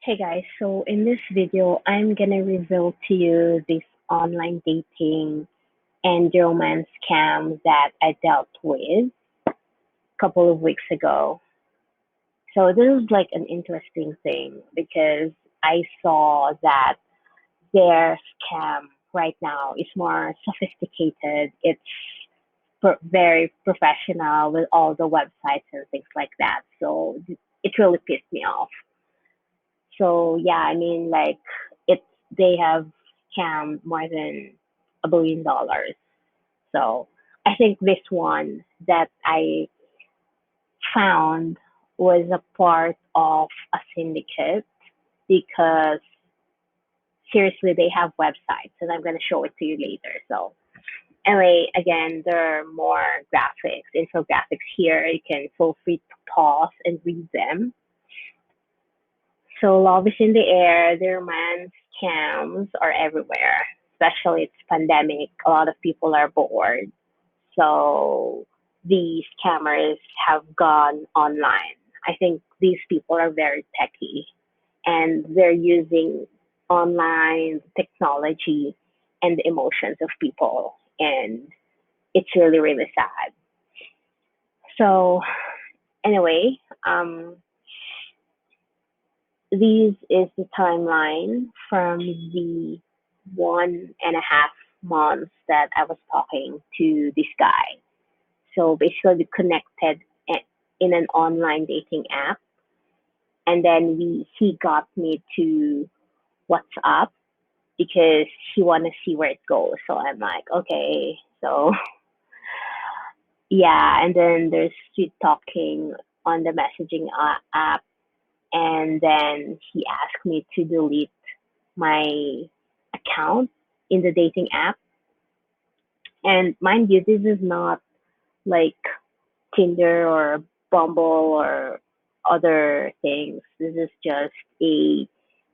Hey guys, so in this video, I'm gonna reveal to you this online dating and romance scam that I dealt with a couple of weeks ago. So this is like an interesting thing because I saw that their scam right now is more sophisticated. It's very professional with all the websites and things like that. So it really pissed me off. So yeah, I mean like it's they have scammed more than $1 billion. So I think this one that I found was a part of a syndicate because seriously they have websites and I'm gonna show it to you later. So anyway, again, there are more graphics, infographics here. You can feel free to pause and read them. So love is in the air. Their man scams are everywhere. Especially it's pandemic. A lot of people are bored. So these scammers have gone online. I think these people are very techy and they're using online technology and the emotions of people. And it's really, really sad. So anyway, this is the timeline from the 1.5 months that I was talking to this guy. So basically, we connected in an online dating app, and then he got me to WhatsApp because he want to see where it goes. So I'm like, okay, so yeah, and then there's sweet talking on the messaging app, and then he asked me to delete my account in the dating app. And mind you, this is not like Tinder or Bumble or other things. This is just a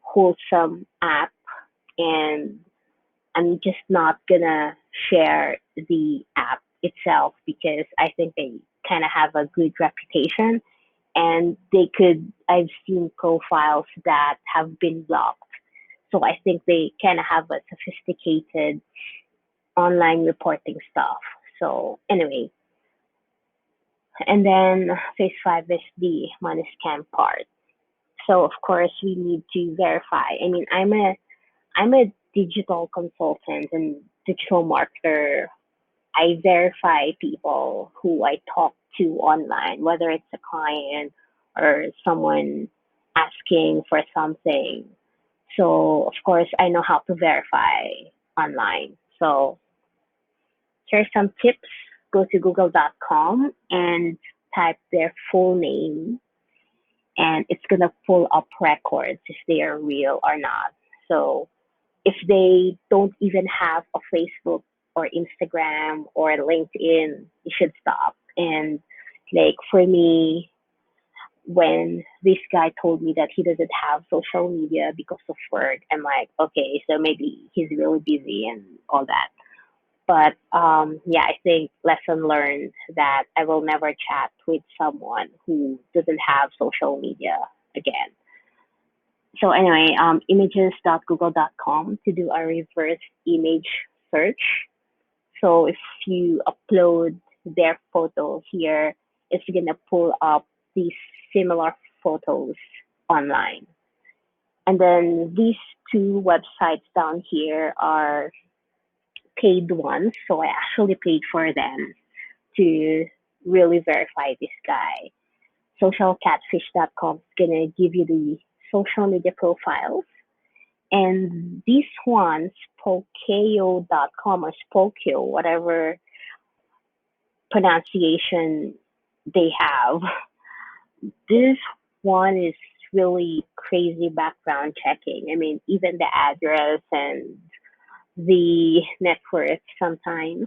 wholesome app, and I'm just not gonna share the app itself because I think they kind of have a good reputation and I've seen profiles that have been blocked. So I think they kind of have a sophisticated online reporting stuff. So anyway, and then phase five is the money scam part. So of course we need to verify. I mean, I'm a digital consultant and digital marketer. I verify people who I talk to online, whether it's a client or someone asking for something. So of course I know how to verify online. So here's some tips. Go to google.com and type their full name, and it's going to pull up records if they are real or not. So if they don't even have a Facebook or Instagram or LinkedIn, you should stop. And like for me, when this guy told me that he doesn't have social media because of work, I'm like, okay, so maybe he's really busy and all that. But yeah, I think lesson learned that I will never chat with someone who doesn't have social media again. So anyway, images.google.com to do a reverse image search. So if you upload their photo here, it's gonna pull up these similar photos online. And then these two websites down here are paid ones. So I actually paid for them to really verify this guy. Socialcatfish.com is gonna give you the social media profiles. And these ones, Pokeo.com or Spokeo, whatever pronunciation they have, this one is really crazy background checking. I mean, even the address and the net worth sometimes,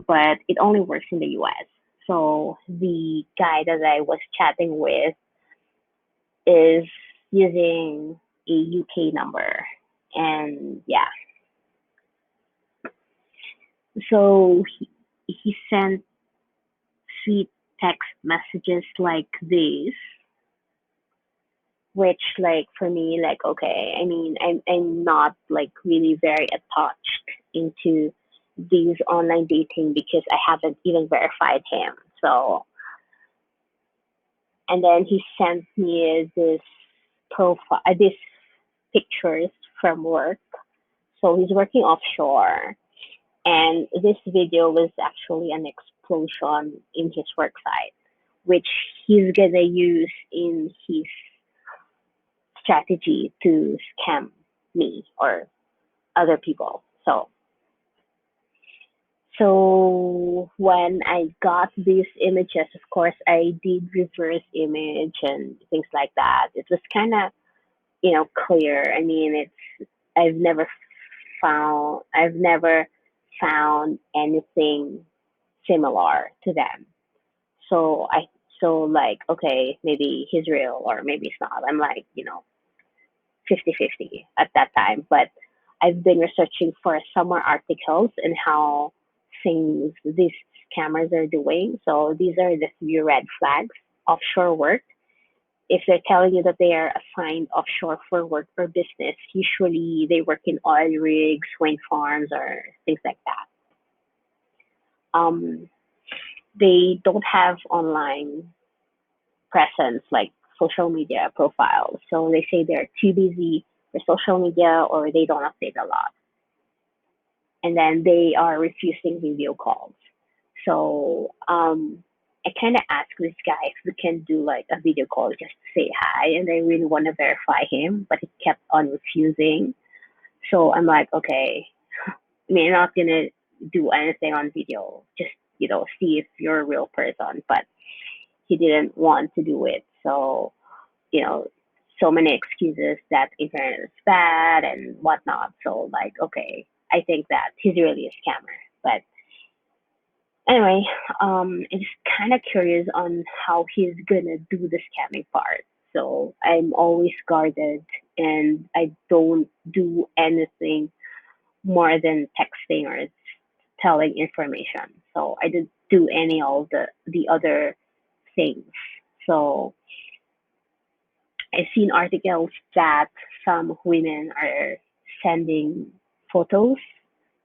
but it only works in the US. So the guy that I was chatting with is using a UK number. And yeah, so he sent sweet text messages like this. which like for me, like okay, I mean, I'm not like really very attached into these online dating because I haven't even verified him. So, and then he sent me this profile, this pictures from work. So he's working offshore, and this video was actually an explosion in his work site, which he's gonna use in his strategy to scam me or other people. So when I got these images, of course, I did reverse image and things like that. It was kind of, clear. I mean, I've never I've never found anything similar to them. So like, okay, maybe he's real or maybe it's not. I'm like, 50-50 at that time. But I've been researching for some more articles and how things these scammers are doing. So these are the few red flags. Offshore work. If they're telling you that they are assigned offshore for work or business, usually they work in oil rigs, wind farms, or things like that. Um, they don't have online presence like social media profiles. So they say they're too busy for social media or they don't update a lot. And then they are refusing video calls. So I kind of asked this guy if we can do like a video call just to say hi, and I really want to verify him, but he kept on refusing. So I'm like, okay, I mean, I'm not gonna do anything on video, just see if you're a real person. But he didn't want to do it, so you know, so many excuses that internet is bad and whatnot. So like, okay, I think that he's really a scammer. But anyway, I'm just kind of curious on how he's gonna do the scamming part. So I'm always guarded, and I don't do anything more than texting or telling information. So I didn't do any of the other things. So I've seen articles that some women are sending photos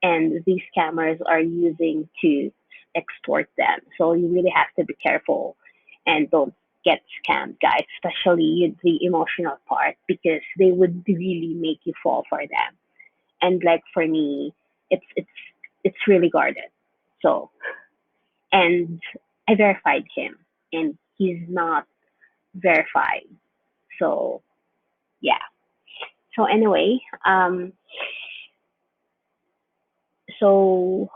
and these scammers are using to extort them. So you really have to be careful and don't get scammed, guys, especially the emotional part, because they would really make you fall for them. And like for me, it's really guarded. So, and I verified him and he's not verified. So yeah. So anyway, so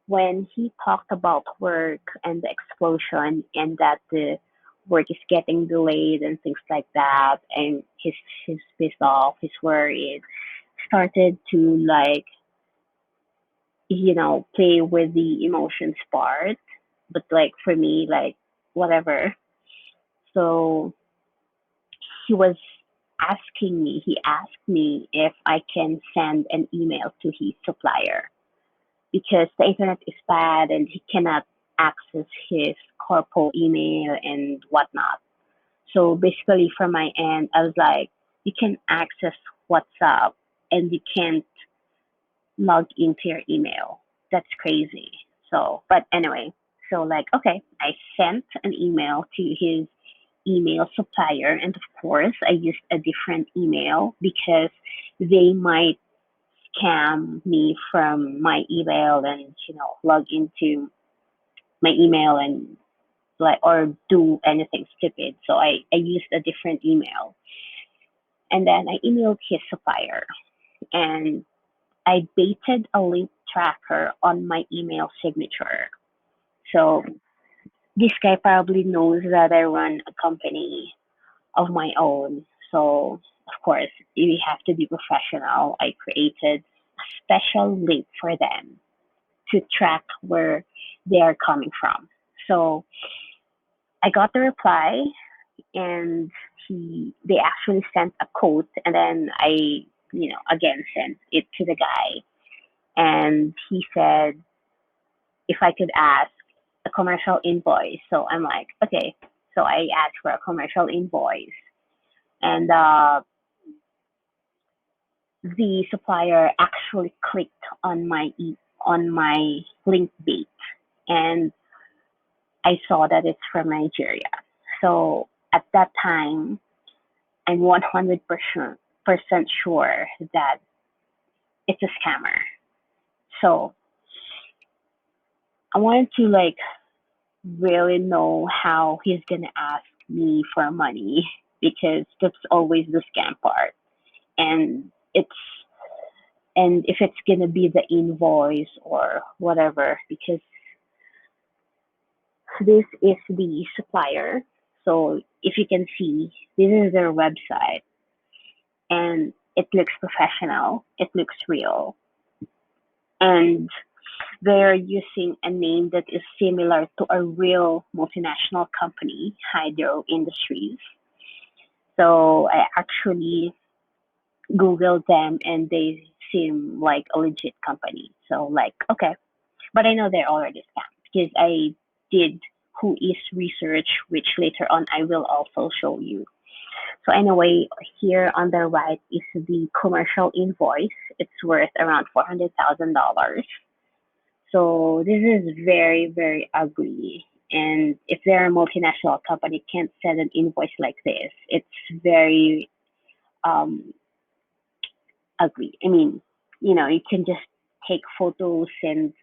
when he talked about work and the explosion and that the work is getting delayed and things like that, and he's pissed off, he's worried, started to like play with the emotions part. But like for me, like whatever. So he asked me if I can send an email to his supplier because the internet is bad and he cannot access his corpo email and whatnot. So basically, from my end, I was like, you can access WhatsApp and you can't log into your email. That's crazy. So, but anyway, so like, okay, I sent an email to his email supplier, and of course, I used a different email because they might scam me from my email and log into my email and like or do anything stupid. So I used a different email and then I emailed his supplier and I baited a link tracker on my email signature. So this guy probably knows that I run a company of my own. So of course you have to be professional. I created a special link for them to track where they are coming from. So I got the reply and they actually sent a quote and then I, again sent it to the guy and he said if I could ask a commercial invoice. So I'm like, okay. So I asked for a commercial invoice and the supplier actually clicked on on my link bait, and I saw that it's from Nigeria. So at that time, I'm 100% sure that it's a scammer. So I wanted to like really know how he's gonna ask me for money because that's always the scam part. And it's and if it's gonna be the invoice or whatever, because this is the supplier. So if you can see, this is their website, and it looks professional, it looks real, and they're using a name that is similar to a real multinational company, Hydro Industries. So I actually Googled them and they seem like a legit company. So like, okay. But I know they're already scammed because I did who is research, which later on I will also show you. So anyway, here on the right is the commercial invoice. It's worth around $400,000. So this is very, very ugly. And if they're a multinational company, can't send an invoice like this. It's very um, ugly. I mean, you can just take photos and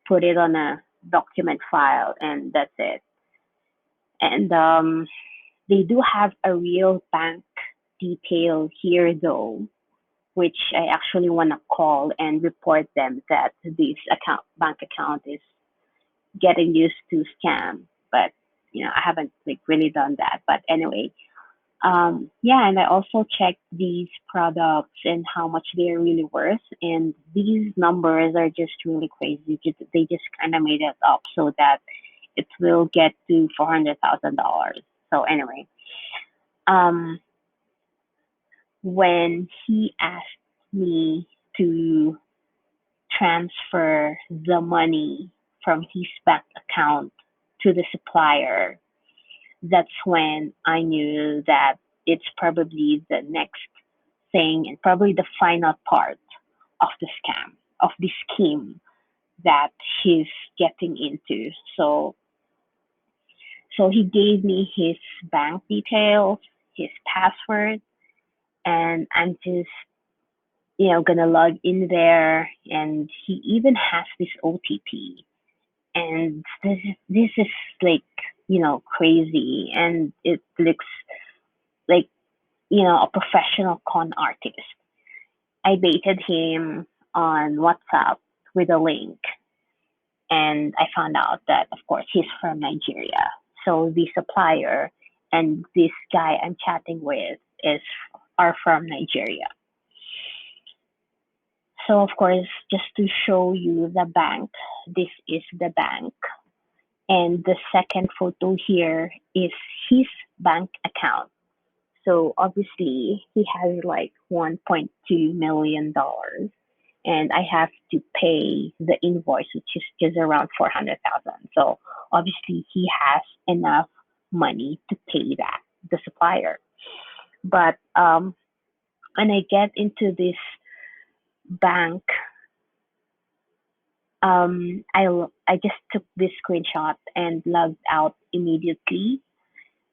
put it on a document file, and that's it. And they do have a real bank detail here, though, which I actually want to call and report them that this bank account is getting used to scam. But I haven't like really done that. But anyway, yeah, and I also checked these products and how much they're really worth, and these numbers are just really crazy. They just kind of made it up so that it will get to $400,000. So anyway, um, when he asked me to transfer the money from his bank account to the supplier, that's when I knew that it's probably the next thing and probably the final part of the scam, of the scheme that he's getting into. So he gave me his bank details, his password, and I'm just gonna log in there, and he even has this OTP, and this is like crazy, and it looks like a professional con artist. I baited him on WhatsApp with a link, and I found out that, of course, he's from Nigeria. So the supplier and this guy I'm chatting with is are from Nigeria. So, of course, just to show you the bank, this is the bank. And the second photo here is his bank account. So obviously he has like $1.2 million, and I have to pay the invoice, which is just around 400,000. So obviously he has enough money to pay that, the supplier. But when I get into this bank, I just took this screenshot and logged out immediately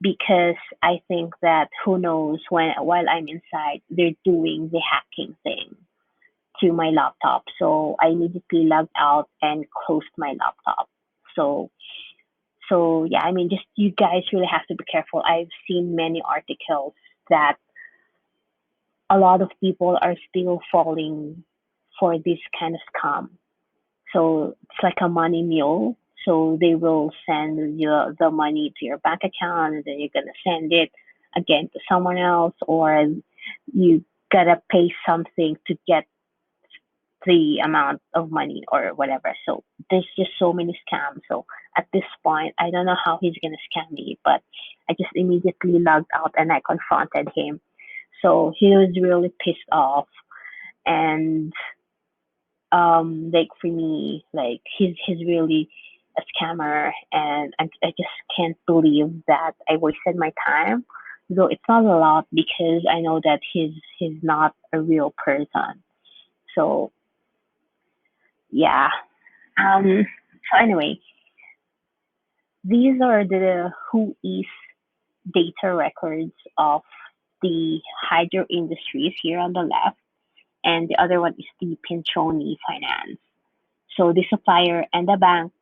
because I think that who knows when while I'm inside, they're doing the hacking thing to my laptop. So I immediately logged out and closed my laptop. So so yeah, I mean, just you guys really have to be careful. I've seen many articles that a lot of people are still falling for this kind of scam. So it's like a money mule. So they will send you the money to your bank account, and then you're gonna send it again to someone else, or you gotta pay something to get the amount of money or whatever. So there's just so many scams. So at this point, I don't know how he's gonna scam me, but I just immediately logged out and I confronted him. So he was really pissed off, and like for me, like he's really a scammer, and I just can't believe that I wasted my time though it's not a lot because I know that he's not a real person. So yeah. So anyway, these are the who is data records of the hydro industries here on the left, and the other one is the Pinchoni Finance. So the supplier and the bank,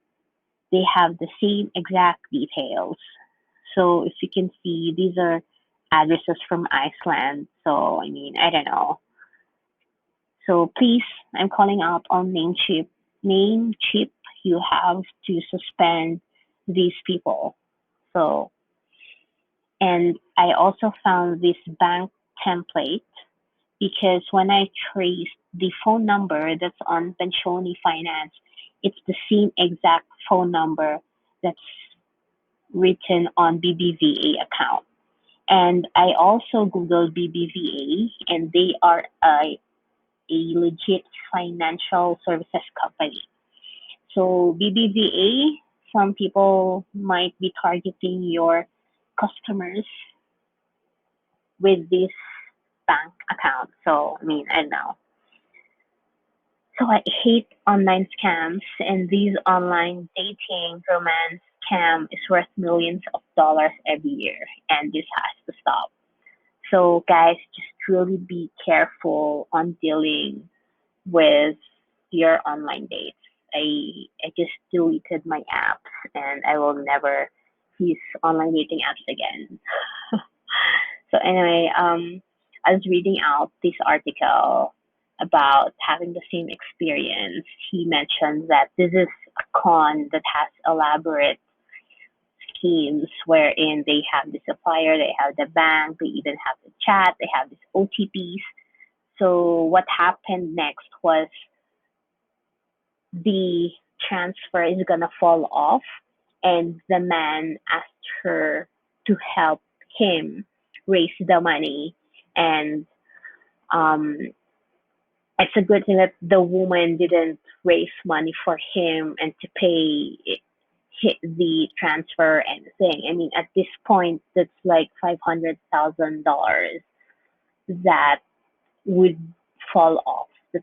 they have the same exact details. So if you can see, these are addresses from Iceland. So I mean, I don't know. So please, I'm calling out on Namecheap. You have to suspend these people. So, and I also found this bank template because when I traced the phone number that's on Benchoni Finance, it's the same exact phone number that's written on BBVA account. And I also Googled BBVA, and they are a legit financial services company. So BBVA, some people might be targeting your customers with this bank account. So I mean, I don't know. So I hate online scams, and these online dating romance scam is worth millions of dollars every year, and this has to stop. So guys, just really be careful on dealing with your online dates. I just deleted my apps, and I will never use online dating apps again. So anyway, I was reading out this article about having the same experience. He mentioned that this is a con that has elaborate schemes wherein they have the supplier, they have the bank, they even have the chat, they have these OTPs. So what happened next was the transfer is gonna fall off, and the man asked her to help him raise the money, and um it's a good thing that the woman didn't raise money for him and to pay hit the transfer and thing. I mean, at this point, that's like $500,000 that would fall off the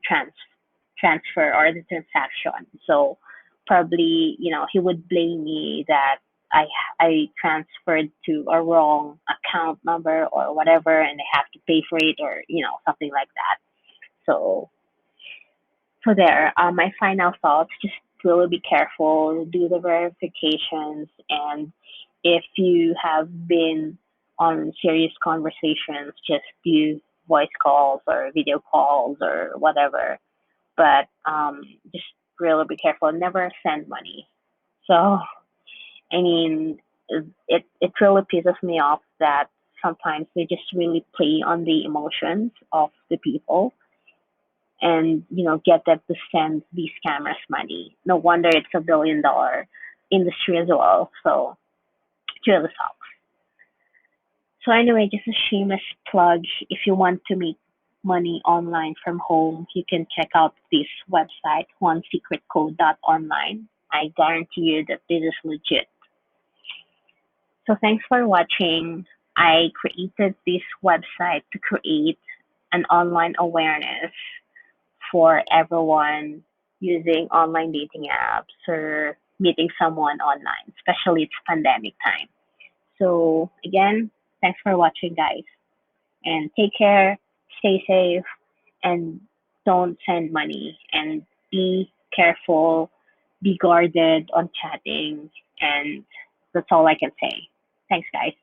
transfer or the transaction. So probably, he would blame me that I I transferred to a wrong account number or whatever, and I have to pay for it, or something like that. So there, my final thoughts: just really be careful, do the verifications, and if you have been on serious conversations, just do voice calls or video calls or whatever. But just really be careful. Never send money. So I mean, it really pisses me off that sometimes they just really play on the emotions of the people, and get them to send these scammers money. No wonder it's a $1 billion industry as well. So it really sucks. So anyway, just a shameless plug. If you want to make money online from home, you can check out this website, onesecretcode.online. I guarantee you that this is legit. So thanks for watching. I created this website to create an online awareness for everyone using online dating apps or meeting someone online, especially it's pandemic time. So again, thanks for watching, guys, and take care, stay safe, and don't send money, and be careful, be guarded on chatting, and that's all I can say. Thanks, guys.